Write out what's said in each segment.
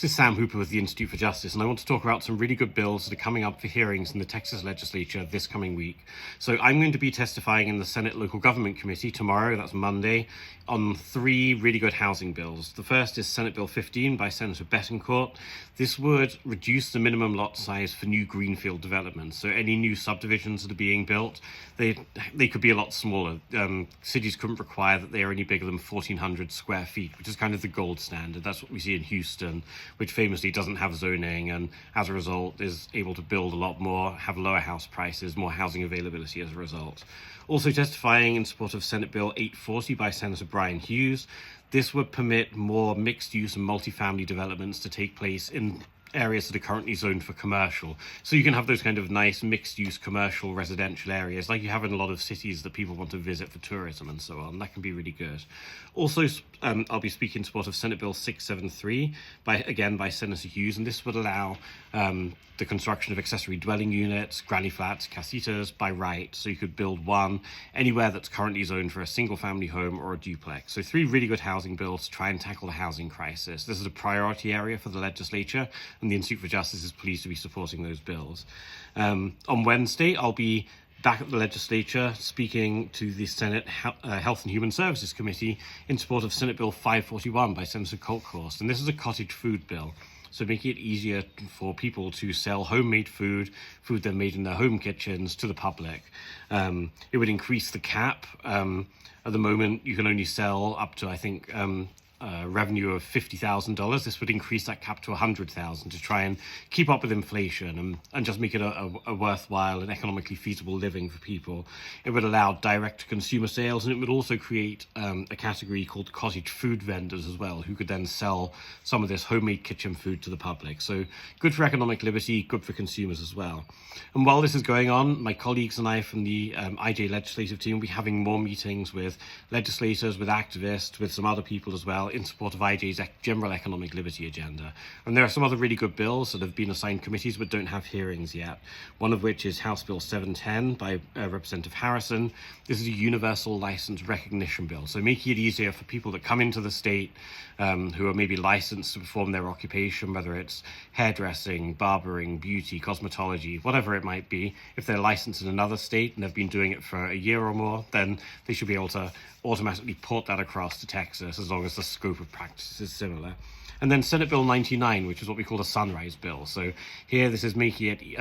This is Sam Hooper with the Institute for Justice, and I want to talk about some really good bills that are coming up for hearings in the Texas legislature this coming week. So I'm going to be testifying in the Senate Local Government Committee tomorrow, that's Monday, on three really good housing bills. The first is Senate Bill 15 by Senator Bettencourt. This would reduce the minimum lot size for new greenfield developments. So any new subdivisions that are being built, they could be a lot smaller. Cities couldn't require that they are any bigger than 1,400 square feet, which is kind of the gold standard. That's what we see in Houston, which famously doesn't have zoning and as a result is able to build a lot more, have lower house prices, more housing availability as a result. Also testifying in support of Senate Bill 840 by Senator Brian Hughes. This would permit more mixed use and multifamily developments to take place in areas that are currently zoned for commercial. So you can have those kind of nice mixed-use commercial residential areas like you have in a lot of cities that people want to visit for tourism and so on. That can be really good. Also, I'll be speaking in support of Senate Bill 673 by Senator Hughes, and this would allow the construction of accessory dwelling units, granny flats, casitas by right. So you could build one anywhere that's currently zoned for a single family home or a duplex. So three really good housing bills to try and tackle the housing crisis. This is a priority area for the legislature, and the Institute for Justice is pleased to be supporting those bills. On Wednesday, I'll be back at the legislature speaking to the Senate Health and Human Services Committee in support of Senate Bill 541 by Senator Colthurst. And this is a cottage food bill. So making it easier for people to sell homemade food they've made in their home kitchens to the public. It would increase the cap. At the moment, you can only sell up to, I think, revenue of $50,000. This would increase that cap to $100,000 to try and keep up with inflation and just make it a worthwhile and economically feasible living for people. It would allow direct-to-consumer sales, and it would also create a category called cottage food vendors as well, who could then sell some of this homemade kitchen food to the public. So good for economic liberty, good for consumers as well. And while this is going on, my colleagues and I from the IJ legislative team will be having more meetings with legislators, with activists, with some other people as well, in support of IJ's general economic liberty agenda. And there are some other really good bills that have been assigned committees but don't have hearings yet. One of which is House Bill 710 by Representative Harrison. This is a universal license recognition bill, so making it easier for people that come into the state who are maybe licensed to perform their occupation, whether it's hairdressing, barbering, beauty, cosmetology, whatever it might be. If they're licensed in another state and they've been doing it for a year or more, then they should be able to automatically port that across to Texas as long as the scope of practice is similar. And then Senate Bill 99, which is what we call the Sunrise Bill. So here, this is making it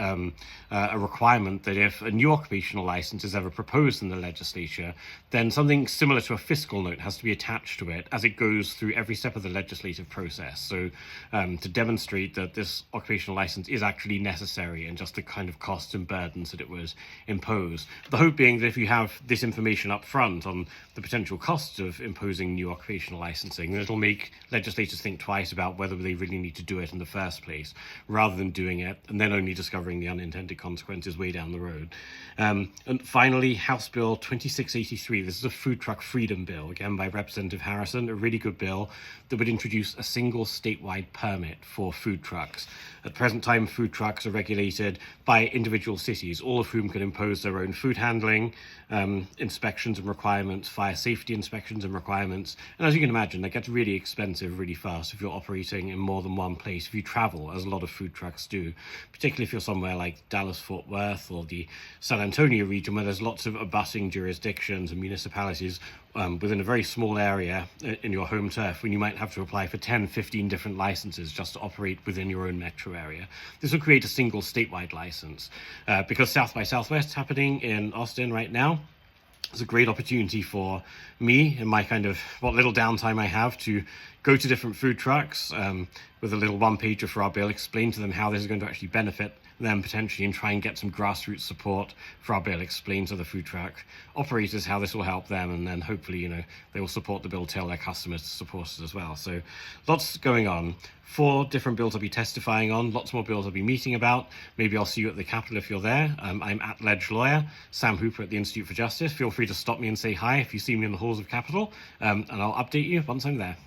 a requirement that if a new occupational license is ever proposed in the legislature, then something similar to a fiscal note has to be attached to it as it goes through every step of the legislative process. So to demonstrate that this occupational license is actually necessary and just the kind of costs and burdens that it was imposed. The hope being that if you have this information up front on the potential costs of imposing new occupational licensing, it'll make legislators think twice about whether they really need to do it in the first place, rather than doing it and then only discovering the unintended consequences way down the road. And finally, House Bill 2683. This is a food truck freedom bill, again by Representative Harrison, a really good bill that would introduce a single statewide permit for food trucks. At the present time, food trucks are regulated by individual cities, all of whom can impose their own food handling inspections and requirements, fire safety inspections and requirements. And as you can imagine, that gets really expensive really fast if you're operating in more than one place, if you travel, as a lot of food trucks do, particularly if you're somewhere like Dallas-Fort Worth or the San Antonio region, where there's lots of abutting jurisdictions and municipalities within a very small area in your home turf, when you might have to apply for 10, 15 different licenses just to operate within your own metro area. This will create a single statewide license. Because South by Southwest is happening in Austin right now, it's a great opportunity for me, in my kind of what little downtime I have, to go to different food trucks with a little one-pager for our bill, explain to them how this is going to actually benefit them potentially, and try and get some grassroots support for our bill, explain to the food truck operators how this will help them, and then hopefully, they will support the bill, tell their customers to support it as well. So lots going on. 4 different bills I'll be testifying on, lots more bills I'll be meeting about. Maybe I'll see you at the Capitol if you're there. I'm at Ledge Lawyer, Sam Hooper at the Institute for Justice. Feel free to stop me and say hi if you see me in the halls of Capitol, and I'll update you once I'm there.